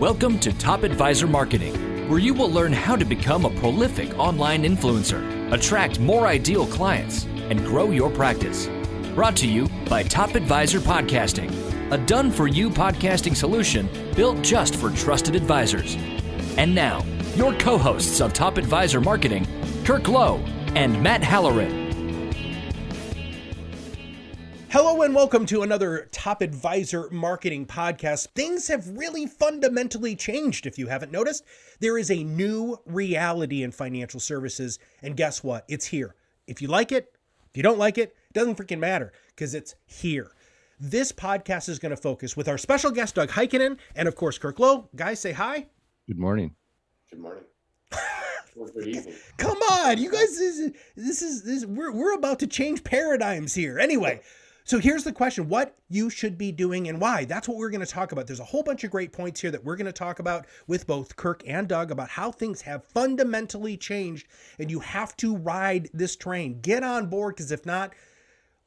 Welcome to Top Advisor Marketing, where you will learn how to become a prolific online influencer, attract more ideal clients, and grow your practice. Brought to you by Top Advisor Podcasting, a done-for-you podcasting solution built just for trusted advisors. And now, your co-hosts of Top Advisor Marketing, Kirk and Matt Halloran. Hello and welcome to another Top Advisor Marketing podcast. Things have really fundamentally changed, if you haven't noticed. There is a new reality in financial services, and guess what? It's here. If you like it, if you don't like it, it doesn't freaking matter because it's here. This podcast is going to focus with our special guest, Doug Heikkinen, and of course, Kirk. Guys, say hi. Good morning. Good morning. Or good evening. Come on, you guys, we're about to change paradigms here. Anyway, so here's the question, what you should be doing and why. That's what we're going to talk about. There's a whole bunch of great points here that we're going to talk about with both Kirk and Doug about how things have fundamentally changed, and you have to ride this train. Get on board, because if not,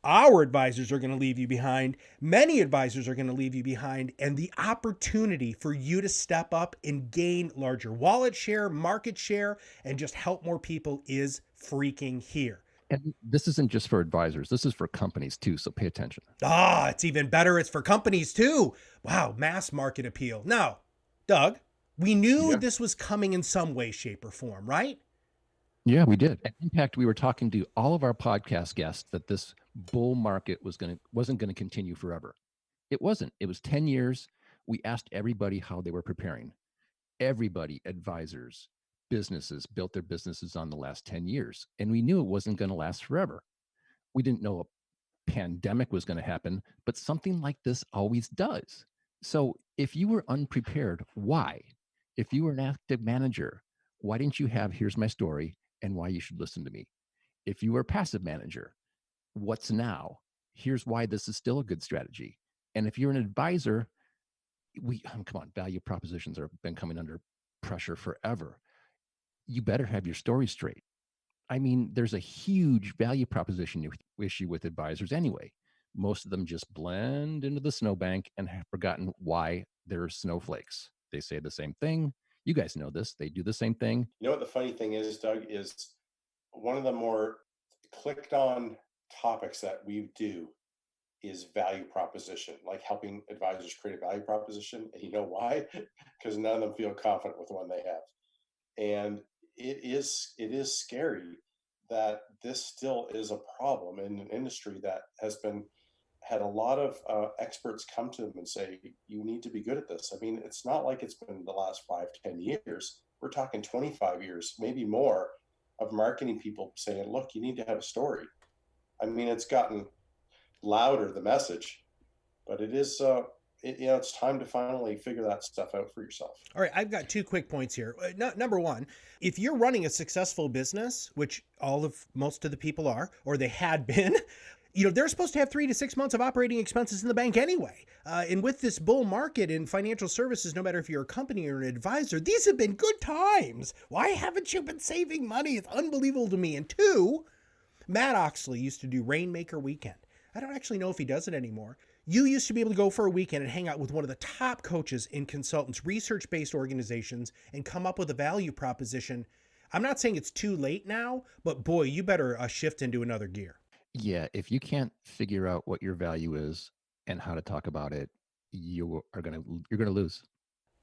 our advisors are going to leave you behind. Many advisors are going to leave you behind, and the opportunity for you to step up and gain larger wallet share, market share, and just help more people is freaking here. And this isn't just for advisors. This is for companies too, so pay attention. It's even better. It's for companies too. Wow, mass market appeal. Now, Doug, we knew this was coming in some way, shape, or form, right? Yeah, we did. In fact, we were talking to all of our podcast guests that this bull market wasn't going to continue forever. It wasn't. It was 10 years. We asked everybody how they were preparing. Everybody, advisors, businesses, built their businesses on the last 10 years. And we knew it wasn't going to last forever. We didn't know a pandemic was going to happen, but something like this always does. So if you were unprepared, why? If you were an active manager, why didn't you have, here's my story, and why you should listen to me? If you were a passive manager, what's now? Here's why this is still a good strategy. And if you're an advisor, value propositions have been coming under pressure forever. You better have your story straight. I mean, there's a huge value proposition issue with advisors anyway. Most of them just blend into the snowbank and have forgotten why they're snowflakes. They say the same thing. You guys know this. They do the same thing. You know what the funny thing is, Doug, is one of the more clicked on topics that we do is value proposition, like helping advisors create a value proposition. And you know why? Because none of them feel confident with the one they have. And it is scary that this still is a problem in an industry that has had a lot of experts come to them and say, you need to be good at this. I mean, it's not like it's been the last 5-10 years. We're talking 25 years, maybe more, of marketing people saying, look, you need to have a story. I mean, it's gotten louder, the message, but it is, it's time to finally figure that stuff out for yourself. All right, I've got two quick points here. Number one, if you're running a successful business, which most of the people are, or they had been, they're supposed to have 3 to 6 months of operating expenses in the bank anyway. And with this bull market in financial services, no matter if you're a company or an advisor, these have been good times. Why haven't you been saving money? It's unbelievable to me. And two, Matt Oxley used to do Rainmaker Weekend. I don't actually know if he does it anymore. You used to be able to go for a weekend and hang out with one of the top coaches and consultants, research-based organizations, and come up with a value proposition. I'm not saying it's too late now, but boy, you better shift into another gear. Yeah, if you can't figure out what your value is and how to talk about it, you're gonna lose.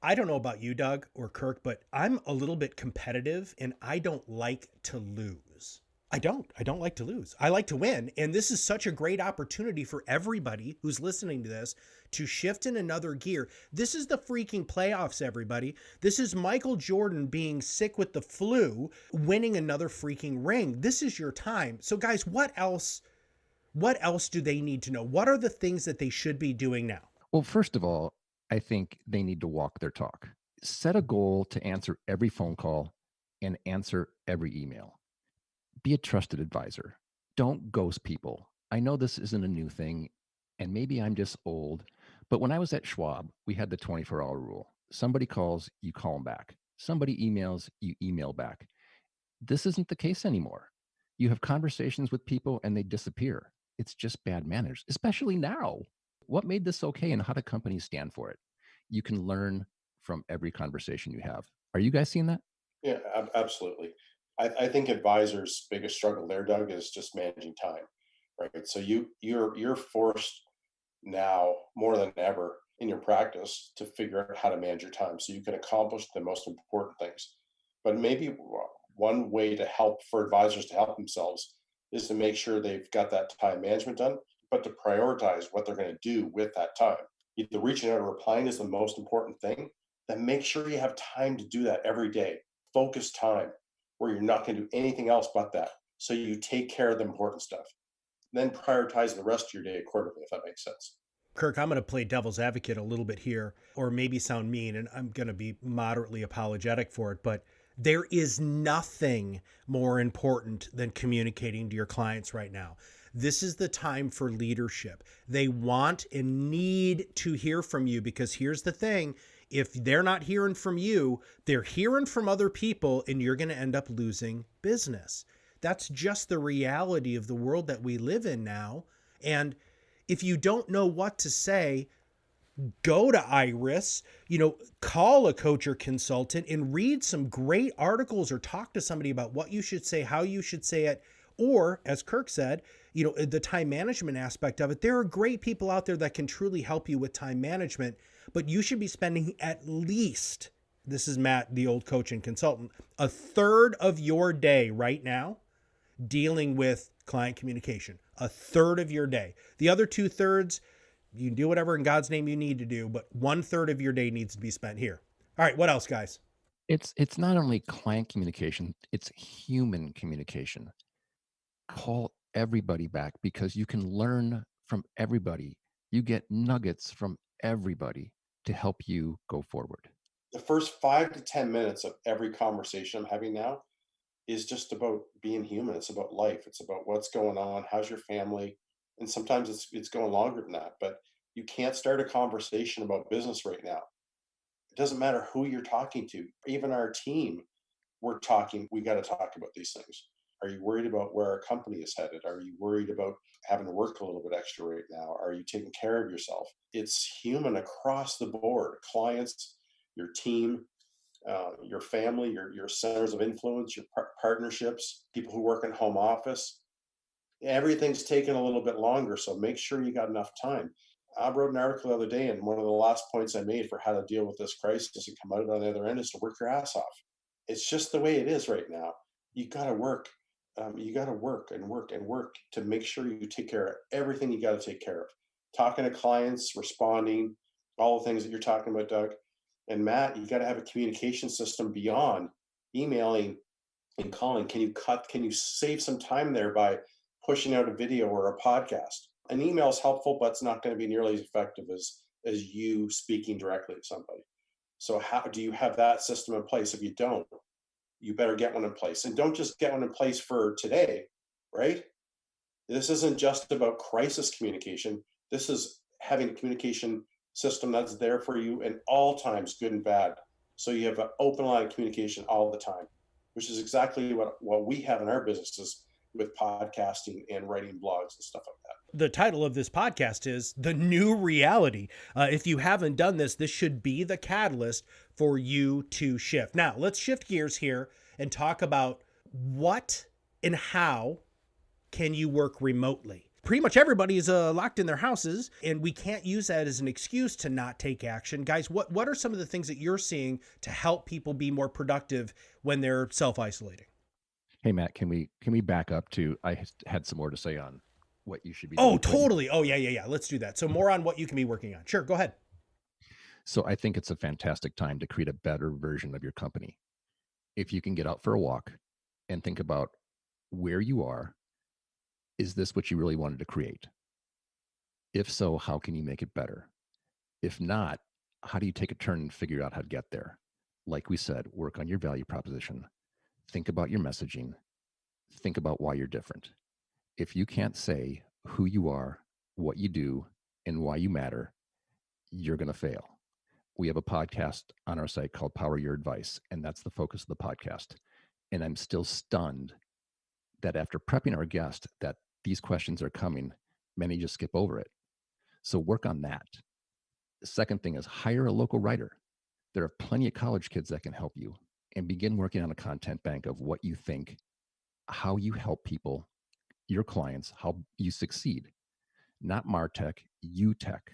I don't know about you, Doug or Kirk, but I'm a little bit competitive, and I don't like to lose. I don't like to lose. I like to win. And this is such a great opportunity for everybody who's listening to this to shift in another gear. This is the freaking playoffs, everybody. This is Michael Jordan being sick with the flu, winning another freaking ring. This is your time. So guys, what else do they need to know? What are the things that they should be doing now? Well, first of all, I think they need to walk their talk. Set a goal to answer every phone call and answer every email. Be a trusted advisor. Don't ghost people. I know this isn't a new thing, and maybe I'm just old, but when I was at Schwab, we had the 24-hour rule. Somebody calls, you call them back. Somebody emails, you email back. This isn't the case anymore. You have conversations with people and they disappear. It's just bad manners, especially now. What made this okay and how do companies stand for it? You can learn from every conversation you have. Are you guys seeing that? Yeah, absolutely. I think advisors' biggest struggle there, Doug, is just managing time, right? So you're forced now more than ever in your practice to figure out how to manage your time so you can accomplish the most important things. But maybe one way to help for advisors to help themselves is to make sure they've got that time management done, but to prioritize what they're going to do with that time. Either reaching out or replying is the most important thing, then make sure you have time to do that every day. Focus time where you're not going to do anything else but that. So you take care of the important stuff. Then prioritize the rest of your day accordingly, if that makes sense. Kirk, I'm going to play devil's advocate a little bit here, or maybe sound mean, and I'm going to be moderately apologetic for it, but there is nothing more important than communicating to your clients right now. This is the time for leadership. They want and need to hear from you, because here's the thing. If they're not hearing from you, they're hearing from other people, and you're going to end up losing business. That's just the reality of the world that we live in now. And if you don't know what to say, go to Iris, call a coach or consultant and read some great articles or talk to somebody about what you should say, how you should say it. Or, as Kirk said, the time management aspect of it. There are great people out there that can truly help you with time management, but you should be spending at least, this is Matt, the old coach and consultant, a third of your day right now dealing with client communication. A third of your day. The other 2/3, you can do whatever in God's name you need to do, but 1/3 of your day needs to be spent here. All right, what else, guys? It's not only client communication, it's human communication. Call everybody back, because you can learn from everybody. You get nuggets from everybody to help you go forward. The first 5 to 10 minutes of every conversation I'm having now is just about being human. It's about life. It's about what's going on. How's your family? And sometimes it's going longer than that. But you can't start a conversation about business right now. It doesn't matter who you're talking to. Even our team, we're talking. We got to talk about these things. Are you worried about where our company is headed? Are you worried about having to work a little bit extra right now? Are you taking care of yourself? It's human across the board. Clients, your team, your family, your centers of influence, your partnerships, people who work in home office. Everything's taken a little bit longer, so make sure you got enough time. I wrote an article the other day, and one of the last points I made for how to deal with this crisis and come out on the other end is to work your ass off. It's just the way it is right now. You got to work. You got to work and work and work to make sure you take care of everything you got to take care of. Talking to clients, responding, all the things that you're talking about, Doug. And Matt, you got to have a communication system beyond emailing and calling. Can you save some time there by pushing out a video or a podcast? An email is helpful, but it's not going to be nearly as effective as you speaking directly to somebody. So how do you have that system in place? If you don't, you better get one in place. And don't just get one in place for today, right? This isn't just about crisis communication. This is having a communication system that's there for you in all times, good and bad. So you have an open line of communication all the time, which is exactly what we have in our businesses with podcasting and writing blogs and stuff like that. The title of this podcast is The New Reality. If you haven't done this, this should be the catalyst for you to shift. Now, let's shift gears here and talk about what and how can you work remotely. Pretty much everybody is locked in their houses, and we can't use that as an excuse to not take action. Guys, what are some of the things that you're seeing to help people be more productive when they're self-isolating? Hey, Matt, can we back up to, I had some more to say on what you should be doing. Oh, totally. Oh, yeah. Let's do that. So more on what you can be working on. Sure, go ahead. So I think it's a fantastic time to create a better version of your company. If you can get out for a walk and think about where you are, is this what you really wanted to create? If so, how can you make it better? If not, how do you take a turn and figure out how to get there? Like we said, work on your value proposition. Think about your messaging. Think about why you're different. If you can't say who you are, what you do, and why you matter, you're going to fail. We have a podcast on our site called Power Your Advice, and that's the focus of the podcast. And I'm still stunned that after prepping our guest that these questions are coming, many just skip over it. So work on that. The second thing is hire a local writer. There are plenty of college kids that can help you, and begin working on a content bank of what you think, how you help people, your clients, how you succeed. Not MarTech, you tech.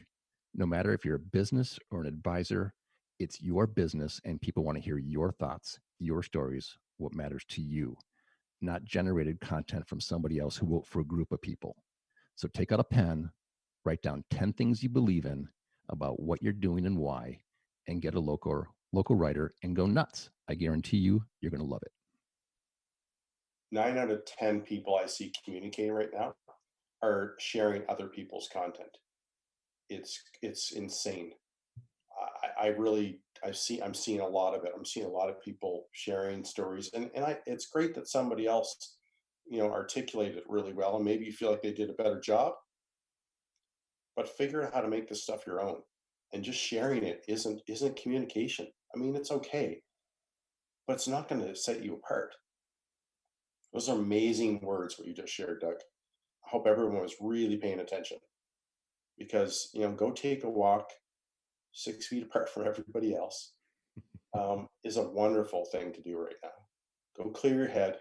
No matter if you're a business or an advisor, it's your business and people want to hear your thoughts, your stories, what matters to you, not generated content from somebody else who wrote for a group of people. So take out a pen, write down 10 things you believe in about what you're doing and why, and get a local writer and go nuts. I guarantee you're going to love it. 9 out of 10 people I see communicating right now are sharing other people's content. It's insane. I'm seeing a lot of it. I'm seeing a lot of people sharing stories, and it's great that somebody else, articulated it really well, and maybe you feel like they did a better job. But figure out how to make this stuff your own, and just sharing it isn't communication. I mean, it's okay, but it's not going to set you apart. Those are amazing words what you just shared, Doug. I hope everyone was really paying attention, because go take a walk 6 feet apart from everybody else is a wonderful thing to do right now. Go clear your head,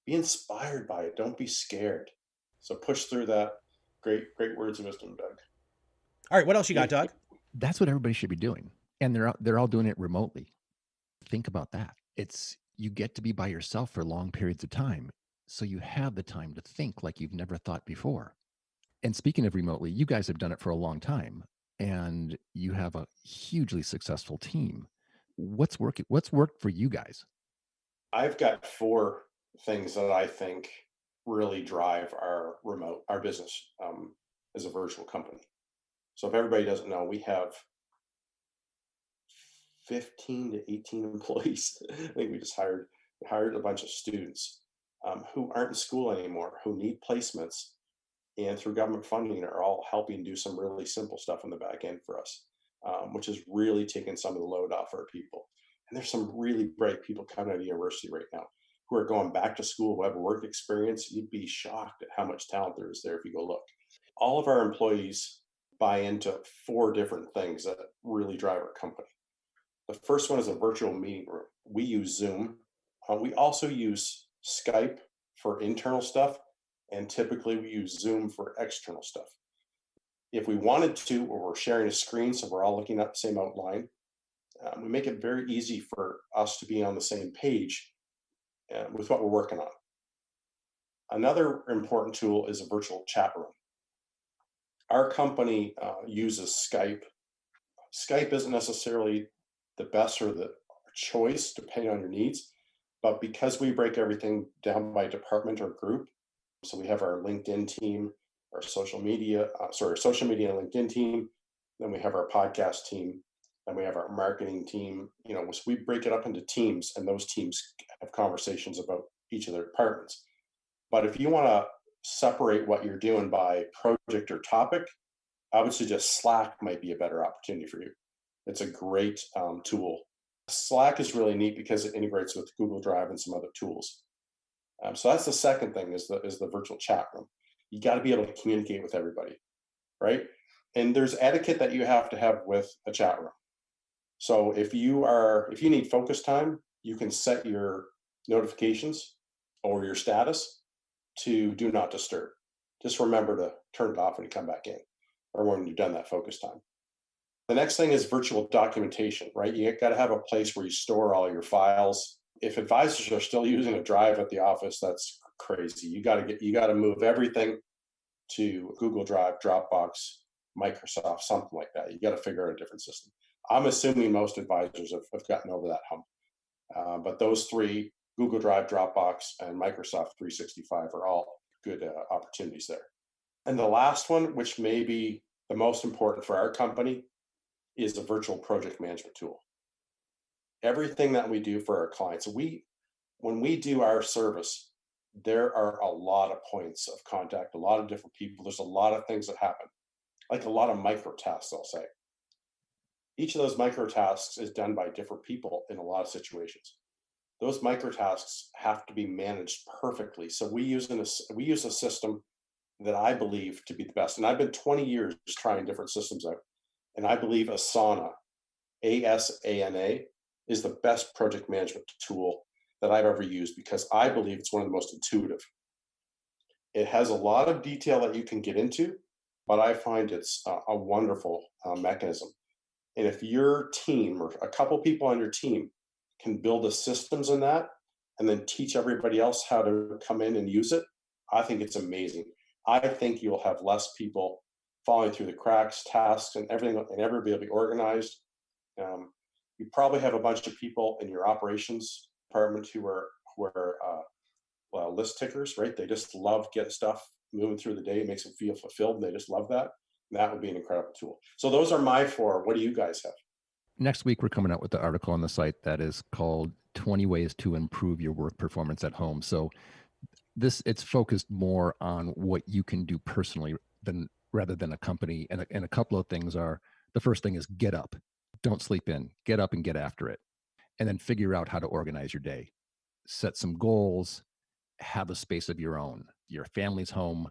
be inspired by it. Don't be scared. So push through that. Great words of wisdom, Doug. All right, what else you got, Doug? That's what everybody should be doing, and they're all doing it remotely. Think about that. You get to be by yourself for long periods of time, so you have the time to think like you've never thought before. And speaking of remotely, you guys have done it for a long time, and you have a hugely successful team. What's worked for you guys? I've got 4 things that I think really drive our business as a virtual company. So if everybody doesn't know, we have 15 to 18 employees. I think we just hired a bunch of students who aren't in school anymore, who need placements, and through government funding are all helping do some really simple stuff on the back end for us, which is really taking some of the load off our people. And there's some really bright people coming out of university right now who are going back to school, who have work experience. You'd be shocked at how much talent there is there if you go look. All of our employees buy into 4 different things that really drive our company. The first one is a virtual meeting room. We use Zoom. We also use Skype for internal stuff, and typically we use Zoom for external stuff. If we wanted to, or we're sharing a screen so we're all looking at the same outline, we make it very easy for us to be on the same page with what we're working on. Another important tool is a virtual chat room. Our company uses Skype. Skype isn't necessarily the best or the choice depending on your needs, but because we break everything down by department or group, so we have our LinkedIn team, our social media and LinkedIn team, then we have our podcast team, then we have our marketing team. So we break it up into teams, and those teams have conversations about each of their departments. But if you want to separate what you're doing by project or topic, I would suggest Slack might be a better opportunity for you. It's a great tool. Slack is really neat because it integrates with Google Drive and some other tools. So that's the second thing is the virtual chat room. You got to be able to communicate with everybody, right? And there's etiquette that you have to have with a chat room. So if you need focus time, you can set your notifications or your status to do not disturb. Just remember to turn it off when you come back in or when you've done that focus time. The next thing is virtual documentation, right? You got to have a place where you store all your files. If advisors are still using a drive at the office, that's crazy. You got to move everything to Google Drive, Dropbox, Microsoft, something like that. You got to figure out a different system. I'm assuming most advisors have gotten over that hump. But those 3, Google Drive, Dropbox, and Microsoft 365 are all good opportunities there. And the last one, which may be the most important for our company, is a virtual project management tool. Everything that we do for our clients, when we do our service, there are a lot of points of contact, a lot of different people. There's a lot of things that happen, like a lot of micro tasks, I'll say. Each of those micro tasks is done by different people in a lot of situations. Those micro tasks have to be managed perfectly. So we use a system that I believe to be the best. And I've been 20 years trying different systems out. And I believe Asana Asana, is the best project management tool that I've ever used because I believe it's one of the most intuitive. It has a lot of detail that you can get into, but I find it's a wonderful mechanism. And if your team or a couple people on your team can build the systems in that and then teach everybody else how to come in and use it, I think it's amazing. I think you'll have less people falling through the cracks, tasks, and everything, and everybody will be organized. You probably have a bunch of people in your operations department who are list tickers, right? They just love getting stuff moving through the day. It makes them feel fulfilled. And they just love that. And that would be an incredible tool. So those are my four. What do you guys have? Next week, we're coming out with the article on the site that is called 20 Ways to Improve Your Work Performance at Home. So it's focused more on what you can do personally rather than a company. And a couple of things are, the first thing is get up. Don't sleep in. Get up and get after it. And then figure out how to organize your day. Set some goals. Have a space of your own. Your family's home,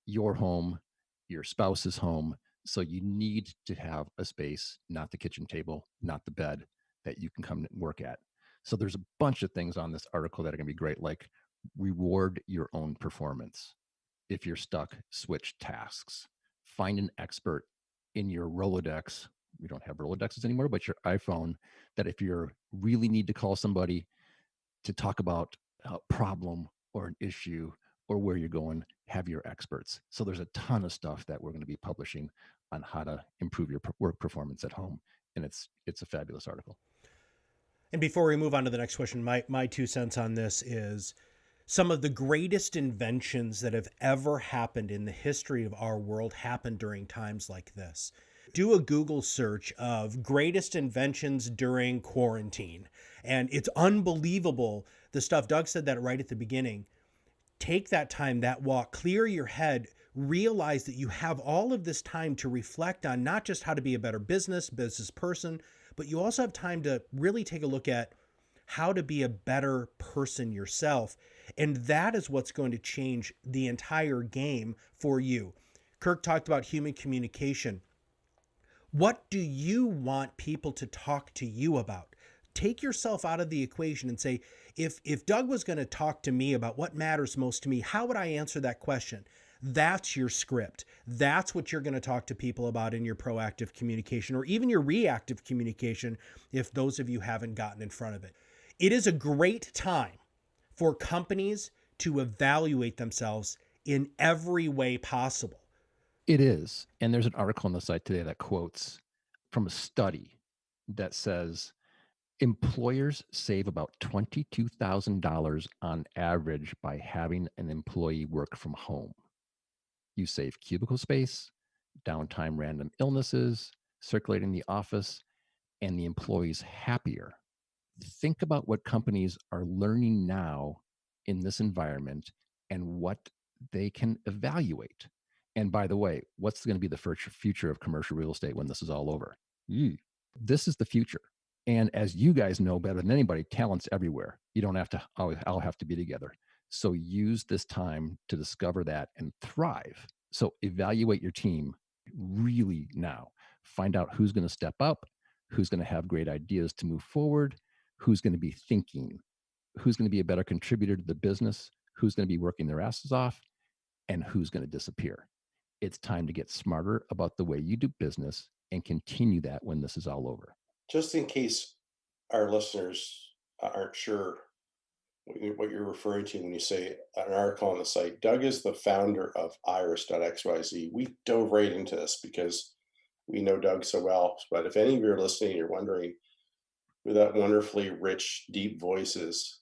your spouse's home. So you need to have a space, not the kitchen table, not the bed, that you can come and work at. So there's a bunch of things on this article that are going to be great, like reward your own performance. If you're stuck, switch tasks. Find an expert in your Rolodex. We don't have Rolodexes anymore, but your iPhone, that if you really need to call somebody to talk about a problem or an issue or where you're going, have your experts. So there's a ton of stuff that we're going to be publishing on how to improve your work performance at home. And it's a fabulous article. And before we move on to the next question, my 2 cents on this is some of the greatest inventions that have ever happened in the history of our world happened during times like this. Do a Google search of greatest inventions during quarantine. And it's unbelievable, the stuff. Doug said that right at the beginning. Take that time, that walk, clear your head, realize that you have all of this time to reflect on not just how to be a better business person, but you also have time to really take a look at how to be a better person yourself. And that is what's going to change the entire game for you. Kirk talked about human communication. What do you want people to talk to you about? Take yourself out of the equation and say, if Doug was going to talk to me about what matters most to me, how would I answer that question? That's your script. That's what you're going to talk to people about in your proactive communication, or even your reactive communication, if those of you haven't gotten in front of it. It is a great time for companies to evaluate themselves in every way possible. It is. And there's an article on the site today that quotes from a study that says employers save about $22,000 on average by having an employee work from home. You save cubicle space, downtime, random illnesses, circulating the office, and the employee's happier. Think about what companies are learning now in this environment and what they can evaluate. And by the way, what's going to be the future of commercial real estate when this is all over? This is the future. And as you guys know better than anybody, talent's everywhere. You don't have to all have to be together. So use this time to discover that and thrive. So evaluate your team really now. Find out who's going to step up, who's going to have great ideas to move forward, who's going to be thinking, who's going to be a better contributor to the business, who's going to be working their asses off, and who's going to disappear. It's time to get smarter about the way you do business and continue that when this is all over. Just in case our listeners aren't sure what you're referring to when you say an article on the site, Doug is the founder of Iris.xyz. We dove right into this because we know Doug so well. But if any of you are listening, you're wondering who that wonderfully rich, deep voice is,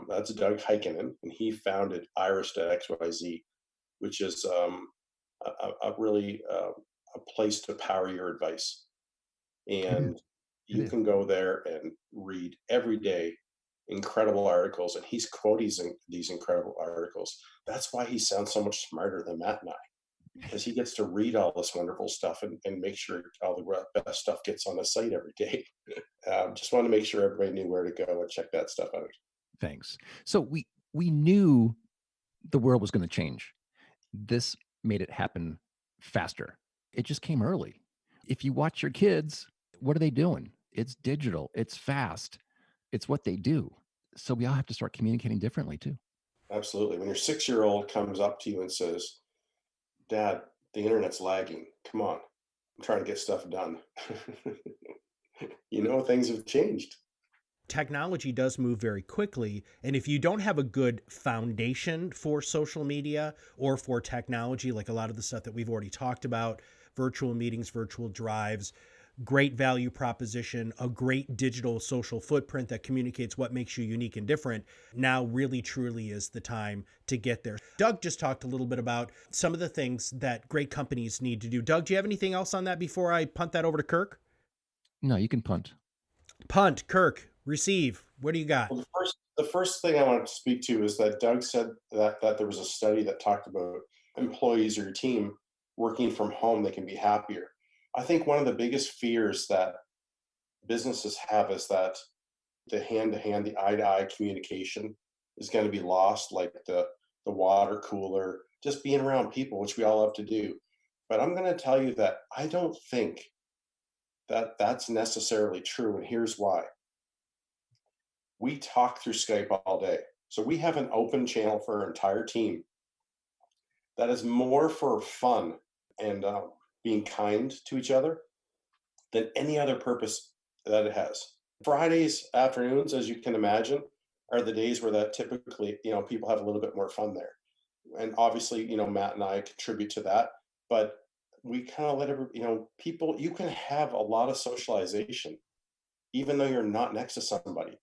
that's Doug Heikkinen, and he founded Iris.xyz, which is a really a place to power your advice. And you can go there and read every day incredible articles, and he's quoting these incredible articles. That's why he sounds so much smarter than Matt and I, because he gets to read all this wonderful stuff and make sure all the best stuff gets on the site every day. Just want to make sure everybody knew where to go and check that stuff out. Thanks. So we knew the world was going to change. This made it happen faster. It just came early. If you watch your kids, what are they doing? It's digital. It's fast. It's what they do. So we all have to start communicating differently too. Absolutely. When your 6-year-old comes up to you and says, Dad, the internet's lagging. Come on. I'm trying to get stuff done. Things have changed. Technology does move very quickly. And if you don't have a good foundation for social media or for technology, like a lot of the stuff that we've already talked about, virtual meetings, virtual drives, great value proposition, a great digital social footprint that communicates what makes you unique and different, now really truly is the time to get there. Doug just talked a little bit about some of the things that great companies need to do. Doug, do you have anything else on that before I punt that over to Kirk? No, you can punt. Punt, Kirk, receive. What do you got? Well, the first thing I wanted to speak to is that Doug said that there was a study that talked about employees or your team working from home, they can be happier. I think one of the biggest fears that businesses have is that the hand-to-hand, the eye-to-eye communication is going to be lost, like the water cooler, just being around people, which we all love to do. But I'm going to tell you that I don't think that that's necessarily true, and here's why. We talk through Skype all day. So we have an open channel for our entire team that is more for fun and being kind to each other than any other purpose that it has. Fridays afternoons, as you can imagine, are the days where that typically, people have a little bit more fun there. And obviously, Matt and I contribute to that, but we kind of let people, you can have a lot of socialization, even though you're not next to somebody.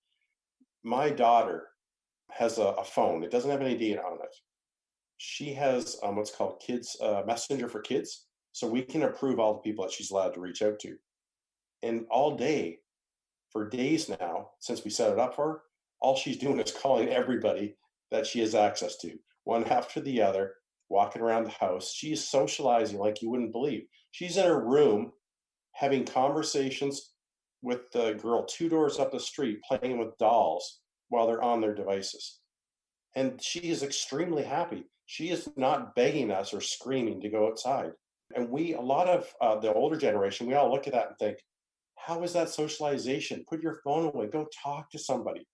My daughter has a phone. It doesn't have any data on it. She has what's called Kids Messenger for Kids, so we can approve all the people that she's allowed to reach out to. And all day, for days now, since we set it up for her, all she's doing is calling everybody that she has access to, one after the other, walking around the house. She is socializing like you wouldn't believe. She's in her room having conversations with the girl 2 doors up the street, playing with dolls while they're on their devices. And she is extremely happy. She is not begging us or screaming to go outside. And a lot of the older generation, we all look at that and think, how is that socialization? Put your phone away, go talk to somebody.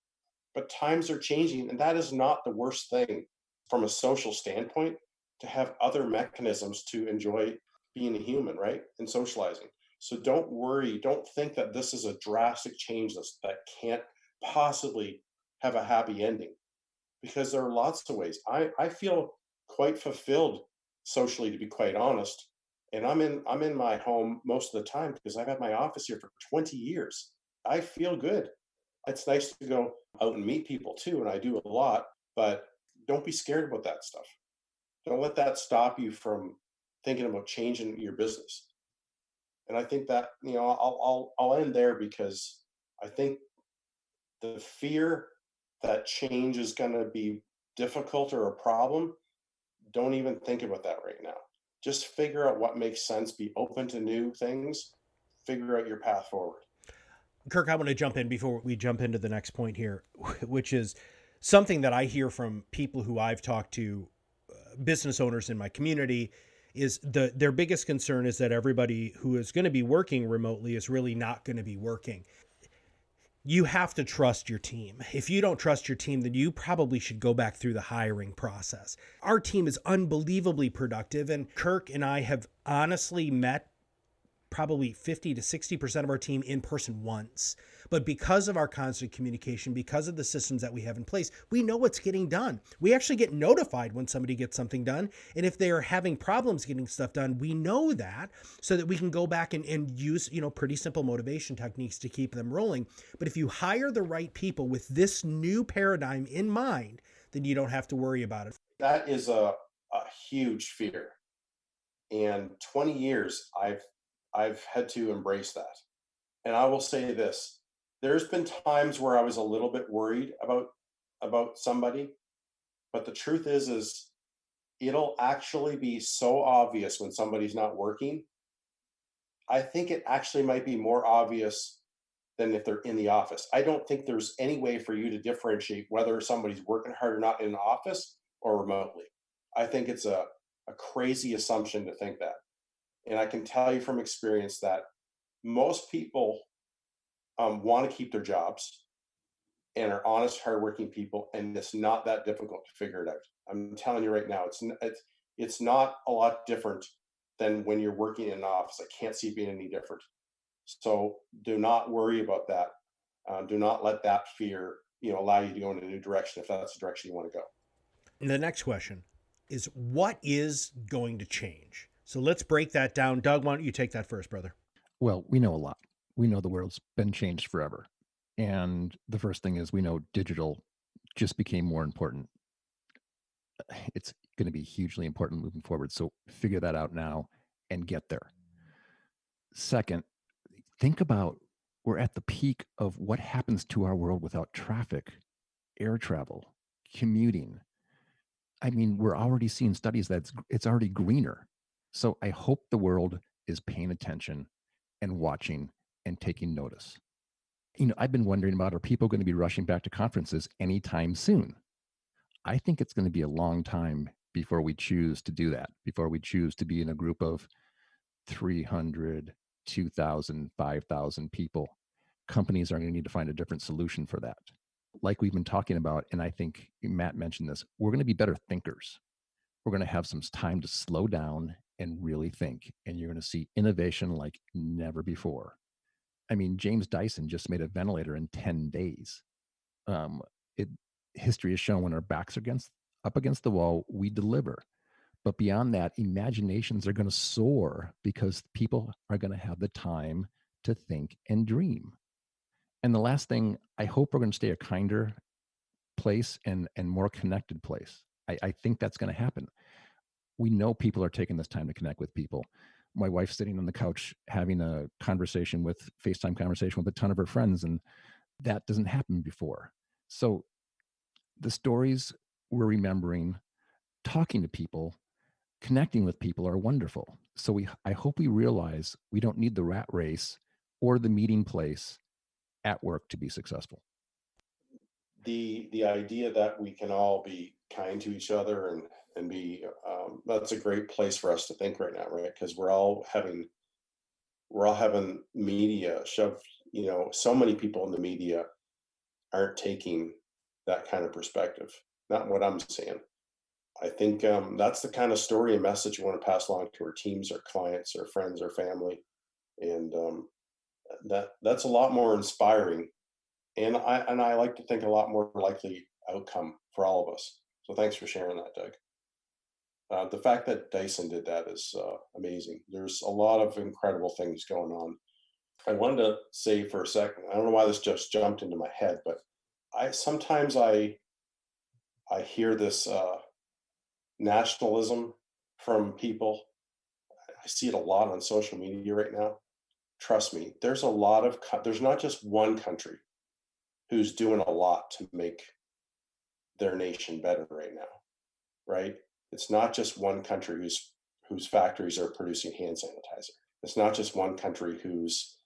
But times are changing, and that is not the worst thing from a social standpoint, to have other mechanisms to enjoy being a human, right? And socializing. So don't worry, don't think that this is a drastic change that can't possibly have a happy ending, because there are lots of ways. I feel quite fulfilled socially, to be quite honest. And I'm in my home most of the time because I've had my office here for 20 years. I feel good. It's nice to go out and meet people too, and I do a lot, but don't be scared about that stuff. Don't let that stop you from thinking about changing your business. And I think that, I'll end there, because I think the fear that change is going to be difficult or a problem, don't even think about that right now. Just figure out what makes sense, be open to new things, figure out your path forward. Kirk, I want to jump in before we jump into the next point here, which is something that I hear from people who I've talked to, business owners in my community, is their biggest concern is that everybody who is going to be working remotely is really not going to be working. You have to trust your team. If you don't trust your team, then you probably should go back through the hiring process. Our team is unbelievably productive, and Kirk and I have honestly met probably 50 to 60% of our team in person once. But because of our constant communication, because of the systems that we have in place, we know what's getting done. We actually get notified when somebody gets something done. And if they are having problems getting stuff done, we know that, so that we can go back and use, pretty simple motivation techniques to keep them rolling. But if you hire the right people with this new paradigm in mind, then you don't have to worry about it. That is a huge fear. And 20 years, I've had to embrace that. And I will say this, there's been times where I was a little bit worried about somebody, but the truth is it'll actually be so obvious when somebody's not working. I think it actually might be more obvious than if they're in the office. I don't think there's any way for you to differentiate whether somebody's working hard or not in an office or remotely. I think it's a crazy assumption to think that. And I can tell you from experience that most people want to keep their jobs and are honest, hardworking people, and it's not that difficult to figure it out. I'm telling you right now, it's not a lot different than when you're working in an office. I can't see it being any different. So do not worry about that. Do not let that fear, allow you to go in a new direction if that's the direction you want to go. The next question is, what is going to change? So let's break that down. Doug, why don't you take that first, brother? Well, we know a lot. We know the world's been changed forever. And the first thing is we know digital just became more important. It's going to be hugely important moving forward. So figure that out now and get there. Second, think about we're at the peak of what happens to our world without traffic, air travel, commuting. I mean, we're already seeing studies that it's already greener. So I hope the world is paying attention and watching and taking notice. I've been wondering about, are people going to be rushing back to conferences anytime soon? I think it's going to be a long time before we choose to do that, before we choose to be in a group of 300, 2,000, 5,000 people. Companies are going to need to find a different solution for that. Like we've been talking about, and I think Matt mentioned this, we're going to be better thinkers. We're going to have some time to slow down and really think, and you're going to see innovation like never before. I mean, James Dyson just made a ventilator in 10 days. History has shown when our backs are up against the wall, we deliver. But beyond that, imaginations are going to soar because people are going to have the time to think and dream. And the last thing, I hope we're going to stay a kinder place and more connected place. I think that's going to happen. We know people are taking this time to connect with people. My wife's sitting on the couch having a FaceTime conversation with a ton of her friends, and that doesn't happen before. So the stories we're remembering, talking to people, connecting with people are wonderful. So I hope we realize we don't need the rat race or the meeting place at work to be successful. The idea that we can all be kind to each other and be that's a great place for us to think right now, right? Because we're all having media shoved. So many people in the media aren't taking that kind of perspective. Not what I'm saying. I think that's the kind of story and message we want to pass along to our teams, our clients, our friends, our family, and that's a lot more inspiring. And I like to think a lot more likely outcome for all of us. So thanks for sharing that, Doug. The fact that Dyson did that is amazing. There's a lot of incredible things going on. I wanted to say for a second, I don't know why this just jumped into my head, but sometimes I hear this nationalism from people. I see it a lot on social media right now. Trust me, there's not just one country who's doing a lot to make their nation better right now, right? It's not just one country whose factories are producing hand sanitizer. It's not just one country who's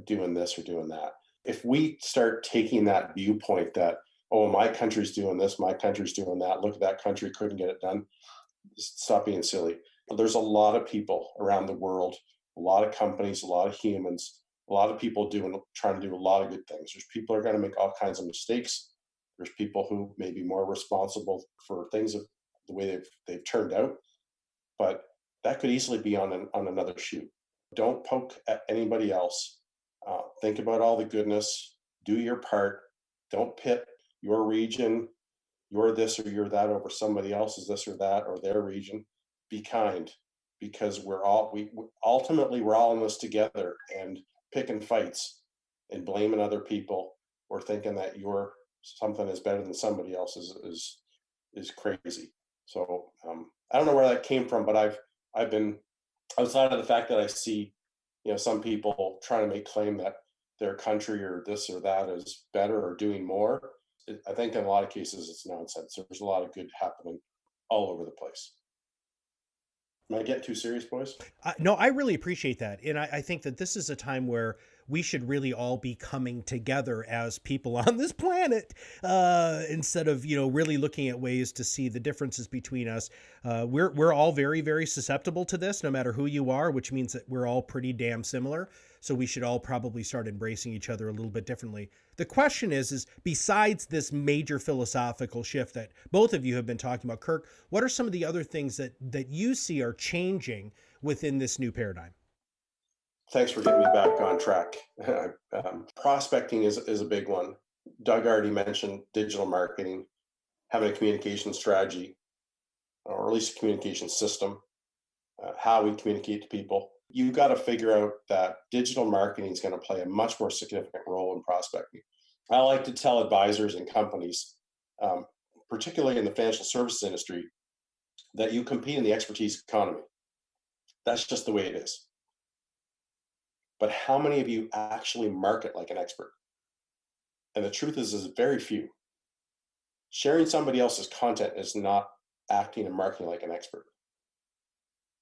doing this or doing that. If we start taking that viewpoint that, oh, my country's doing this, my country's doing that, look at that country, couldn't get it done, just stop being silly. There's a lot of people around the world, a lot of companies, a lot of humans, a lot of people trying to do a lot of good things. There's people who are going to make all kinds of mistakes. There's people who may be more responsible for things of the way they've turned out, but that could easily be on another shoe. Don't poke at anybody else. Think about all the goodness. Do your part. Don't pit your region, you're this or you're that, over somebody else's this or that or their region. Be kind, because ultimately we're all in this together, and picking fights and blaming other people or thinking that something is better than somebody else is crazy. So I don't know where that came from, but I've been, outside of the fact that I see some people trying to make claim that their country or this or that is better or doing more. I think in a lot of cases it's nonsense. There's a lot of good happening all over the place. Am I getting too serious, boys? No, I really appreciate that. And I think that this is a time where we should really all be coming together as people on this planet, instead of, really looking at ways to see the differences between us. We're all very, very susceptible to this, no matter who you are, which means that we're all pretty damn similar. So we should all probably start embracing each other a little bit differently. The question is besides this major philosophical shift that both of you have been talking about, Kirk, what are some of the other things that you see are changing within this new paradigm? Thanks for getting me back on track. Prospecting is a big one. Doug already mentioned digital marketing, having a communication strategy, or at least a communication system, how we communicate to people. You've got to figure out that digital marketing is going to play a much more significant role in prospecting. I like to tell advisors and companies, particularly in the financial services industry, that you compete in the expertise economy. That's just the way it is. But how many of you actually market like an expert? And the truth is very few. Sharing somebody else's content is not acting and marketing like an expert.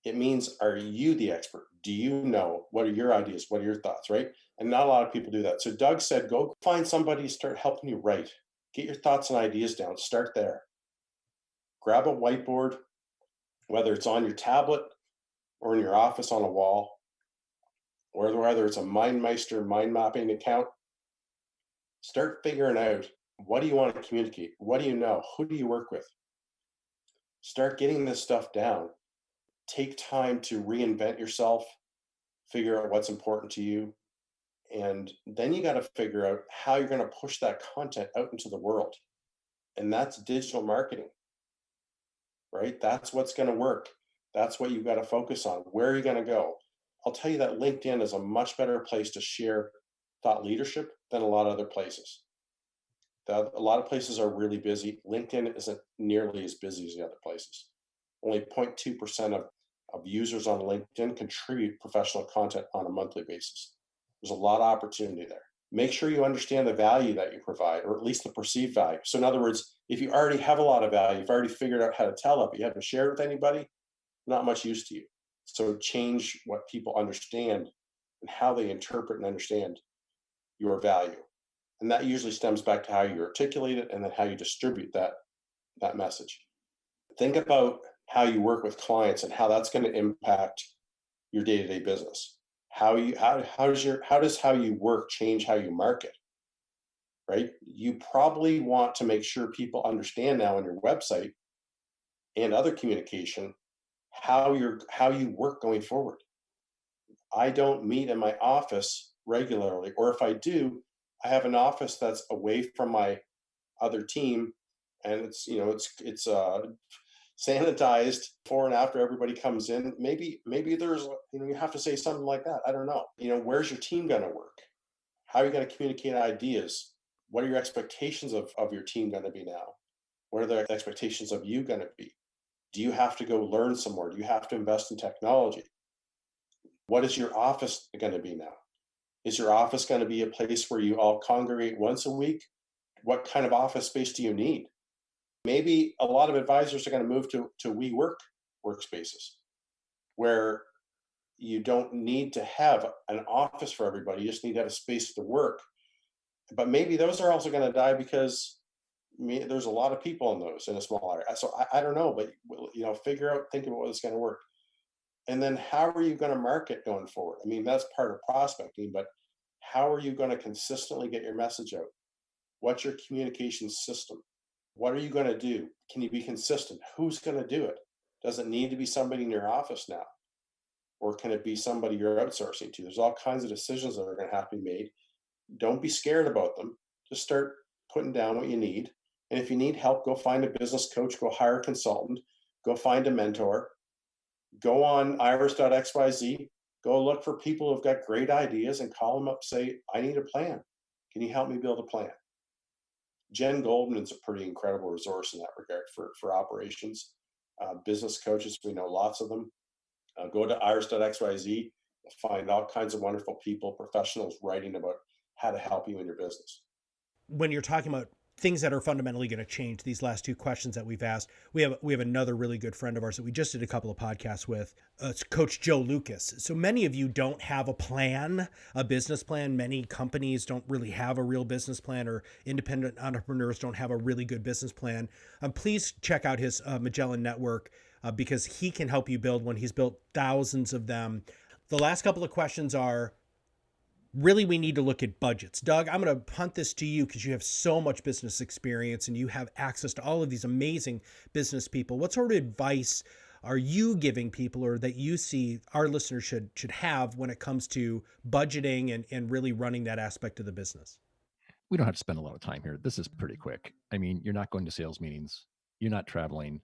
It means, are you the expert? Do you know? What are your ideas? What are your thoughts, right? And not a lot of people do that. So Doug said, go find somebody to start helping you write. Get your thoughts and ideas down. Start there. Grab a whiteboard, whether it's on your tablet or in your office on a wall, or whether it's a MindMeister mind mapping account. Start figuring out, what do you want to communicate? What do you know? Who do you work with? Start getting this stuff down. Take time to reinvent yourself, figure out what's important to you, and then you got to figure out how you're going to push that content out into the world. And that's digital marketing, right? That's what's going to work. That's what you've got to focus on. Where are you going to go? I'll tell you that LinkedIn is a much better place to share thought leadership than a lot of other places. A lot of places are really busy. LinkedIn isn't nearly as busy as the other places. Only 0.2% of users on LinkedIn contribute professional content on a monthly basis. There's a lot of opportunity there. Make sure you understand the value that you provide, or at least the perceived value. So in other words, if you already have a lot of value, you've already figured out how to tell it, but you haven't shared with anybody, not much use to you. So change what people understand and how they interpret and understand your value. And that usually stems back to how you articulate it and then how you distribute that message. Think about how you work with clients and how that's going to impact your day-to-day business. How does how you work change how you market? Right? You probably want to make sure people understand now on your website and other communication how you work going forward. I don't meet in my office regularly, or if I do, I have an office that's away from my other team, and it's sanitized before and after everybody comes in. Maybe there's you have to say something like that. I don't know. Where's your team going to work? How are you going to communicate ideas? What are your expectations of your team going to be now? What are the expectations of you going to be? Do you have to go learn some more? Do you have to invest in technology? What is your office going to be now? Is your office going to be a place where you all congregate once a week? What kind of office space do you need? Maybe a lot of advisors are going to move to WeWork workspaces, where you don't need to have an office for everybody. You just need to have a space to work. But maybe those are also going to die because there's a lot of people in those in a small area. So I don't know, but think about what's going to work. And then how are you going to market going forward? I mean, that's part of prospecting, but how are you going to consistently get your message out? What's your communication system? What are you going to do? Can you be consistent? Who's going to do it? Does it need to be somebody in your office now? Or can it be somebody you're outsourcing to? There's all kinds of decisions that are going to have to be made. Don't be scared about them. Just start putting down what you need. And if you need help, go find a business coach, go hire a consultant, go find a mentor, go on Iris.xyz, go look for people who've got great ideas and call them up, say, I need a plan. Can you help me build a plan? Jen Goldman's a pretty incredible resource in that regard for operations. Business coaches, we know lots of them. Go to Iris.xyz, find all kinds of wonderful people, professionals writing about how to help you in your business. When you're talking about things that are fundamentally going to change, these last two questions that we've asked, we have another really good friend of ours that we just did a couple of podcasts with. It's Coach Joe Lucas. So many of you don't have a plan, a business plan. Many companies don't really have a real business plan, or independent entrepreneurs don't have a really good business plan. Please check out his Magellan Network because he can help you build one. He's built thousands of them. The last couple of questions are, Really, we need to look at budgets. Doug, I'm going to punt this to you because you have so much business experience and you have access to all of these amazing business people. What sort of advice are you giving people, or that you see our listeners should have when it comes to budgeting and really running that aspect of the business? We don't have to spend a lot of time here. This is pretty quick. I mean, you're not going to sales meetings, you're not traveling,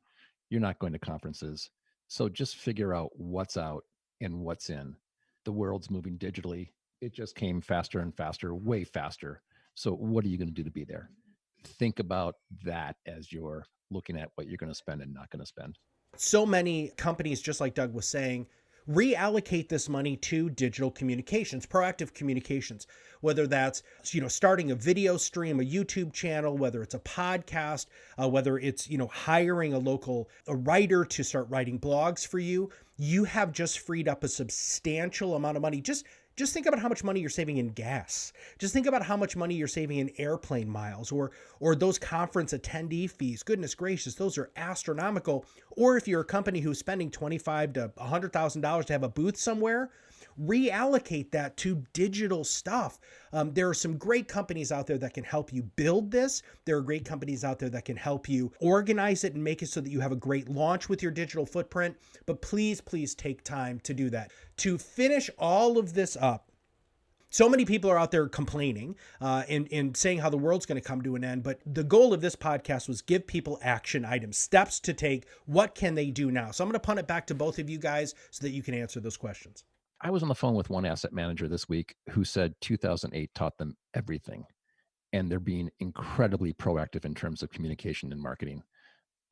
you're not going to conferences. So just figure out what's out and what's in. The world's moving digitally. It just came faster and faster, way faster. So what are you going to do to be there? Think about that as you're looking at what you're going to spend and not going to spend. So many companies, just like Doug was saying, reallocate this money to digital communications, proactive communications, whether that's, starting a video stream, a YouTube channel, whether it's a podcast, whether it's, hiring a writer to start writing blogs for you. You have just freed up a substantial amount of money. Just think about how much money you're saving in gas. Just think about how much money you're saving in airplane miles or those conference attendee fees. Goodness gracious, those are astronomical. Or if you're a company who's spending $25,000 to $100,000 to have a booth somewhere, reallocate that to digital stuff. There are some great companies out there that can help you build this. There are great companies out there that can help you organize it and make it so that you have a great launch with your digital footprint. But please, please take time to do that. To finish all of this up, so many people are out there complaining and saying how the world's going to come to an end. But the goal of this podcast was give people action items, steps to take. What can they do now? So I'm going to punt it back to both of you guys so that you can answer those questions. I was on the phone with one asset manager this week who said 2008 taught them everything, and they're being incredibly proactive in terms of communication and marketing.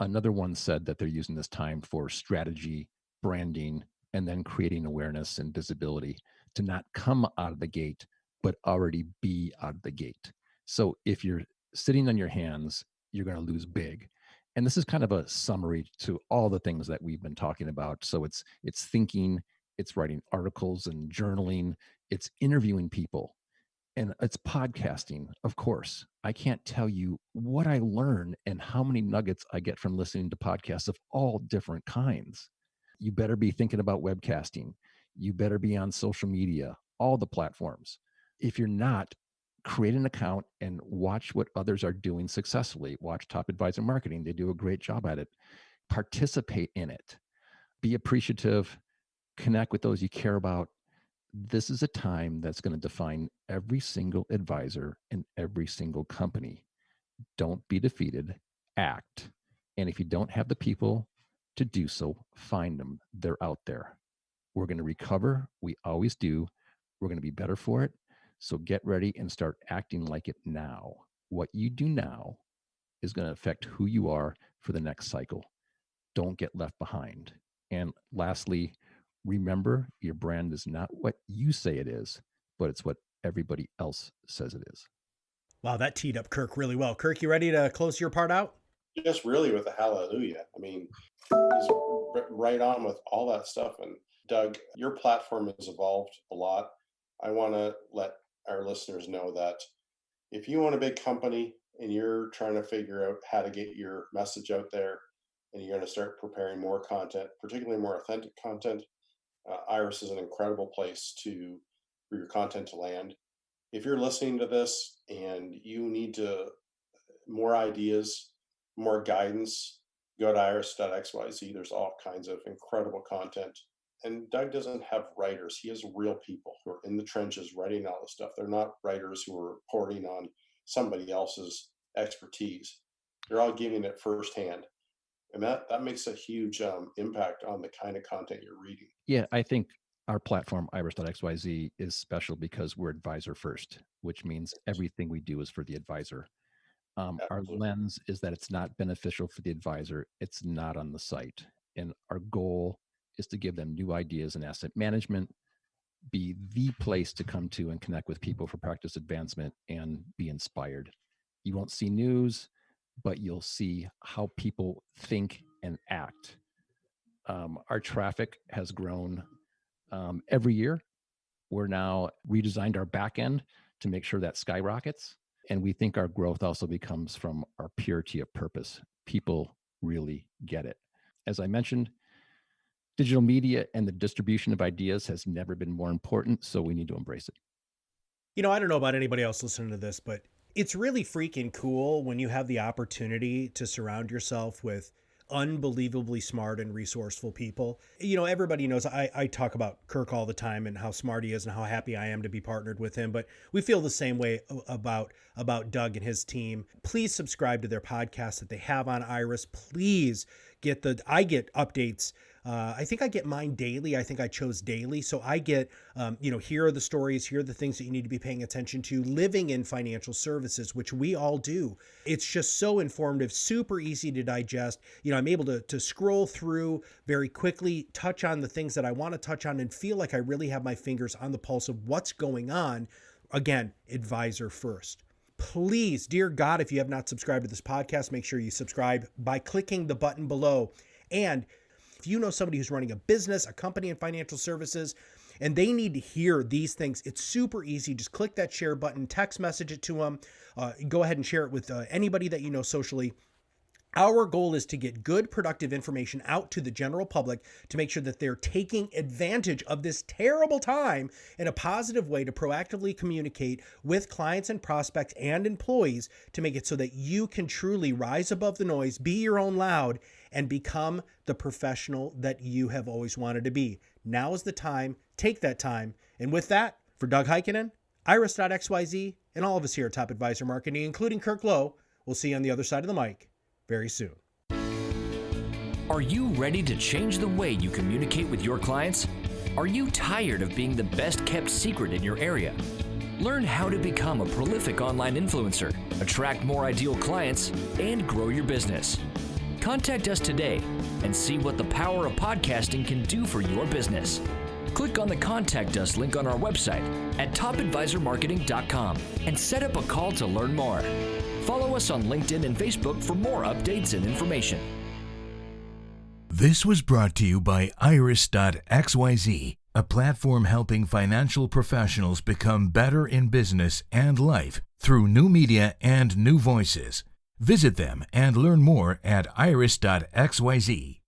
Another one said that they're using this time for strategy, branding, and then creating awareness and visibility to not come out of the gate, but already be out of the gate. So if you're sitting on your hands, you're going to lose big. And this is kind of a summary to all the things that we've been talking about. So it's thinking, it's writing articles and journaling, it's interviewing people, and it's podcasting, of course. I can't tell you what I learn and how many nuggets I get from listening to podcasts of all different kinds. You better be thinking about webcasting. You better be on social media, all the platforms. If you're not, create an account and watch what others are doing successfully. Watch Top Advisor Marketing. They do a great job at it. Participate in it. Be appreciative. Connect with those you care about. This is a time that's going to define every single advisor in every single company. Don't be defeated, act. And if you don't have the people to do so, find them. They're out there. We're going to recover. We always do. We're going to be better for it. So get ready and start acting like it now. What you do now is going to affect who you are for the next cycle. Don't get left behind. And lastly, remember, your brand is not what you say it is, but it's what everybody else says it is. Wow, that teed up Kirk really well. Kirk, you ready to close your part out? Just really with a hallelujah. I mean, he's right on with all that stuff. And Doug, your platform has evolved a lot. I want to let our listeners know that if you want a big company and you're trying to figure out how to get your message out there and you're going to start preparing more content, particularly more authentic content, Iris is an incredible place for your content to land. If you're listening to this and you need more ideas, more guidance, go to Iris.xyz. There's all kinds of incredible content. And Doug doesn't have writers. He has real people who are in the trenches writing all this stuff. They're not writers who are reporting on somebody else's expertise. They're all giving it firsthand. And that makes a huge impact on the kind of content you're reading. Yeah, I think our platform, Iris.xyz, is special because we're advisor first, which means everything we do is for the advisor. Our lens is that it's not beneficial for the advisor. It's not on the site. And our goal is to give them new ideas in asset management, be the place to come to and connect with people for practice advancement and be inspired. You won't see news, but you'll see how people think and act. Our traffic has grown every year. We're now redesigned our back end to make sure that skyrockets. And we think our growth also becomes from our purity of purpose. People really get it. As I mentioned, digital media and the distribution of ideas has never been more important, so we need to embrace it. I don't know about anybody else listening to this, but it's really freaking cool when you have the opportunity to surround yourself with unbelievably smart and resourceful people. Everybody knows I talk about Kirk all the time and how smart he is and how happy I am to be partnered with him, but we feel the same way about Doug and his team. Please subscribe to their podcast that they have on Iris. Please I get updates. I think I get mine daily. I think I chose daily. So I get, here are the stories, here are the things that you need to be paying attention to, living in financial services, which we all do. It's just so informative, super easy to digest. I'm able to scroll through very quickly, touch on the things that I want to touch on, and feel like I really have my fingers on the pulse of what's going on. Again, advisor first. Please, dear God, if you have not subscribed to this podcast, make sure you subscribe by clicking the button below. And if you know somebody who's running a business, a company in financial services, and they need to hear these things, it's super easy. Just click that share button, text message it to them. Go ahead and share it with anybody that you know socially. Our goal is to get good, productive information out to the general public to make sure that they're taking advantage of this terrible time in a positive way to proactively communicate with clients and prospects and employees to make it so that you can truly rise above the noise, be your own loud, and become the professional that you have always wanted to be. Now is the time. Take that time. And with that, for Doug Heikkinen, Iris.xyz, and all of us here at Top Advisor Marketing, including Kirk Lowe, we'll see you on the other side of the mic very soon. Are you ready to change the way you communicate with your clients? Are you tired of being the best kept secret in your area? Learn how to become a prolific online influencer, attract more ideal clients, and grow your business. Contact us today and see what the power of podcasting can do for your business. Click on the Contact Us link on our website at topadvisormarketing.com and set up a call to learn more. Follow us on LinkedIn and Facebook for more updates and information. This was brought to you by Iris.xyz, a platform helping financial professionals become better in business and life through new media and new voices. Visit them and learn more at Iris.xyz.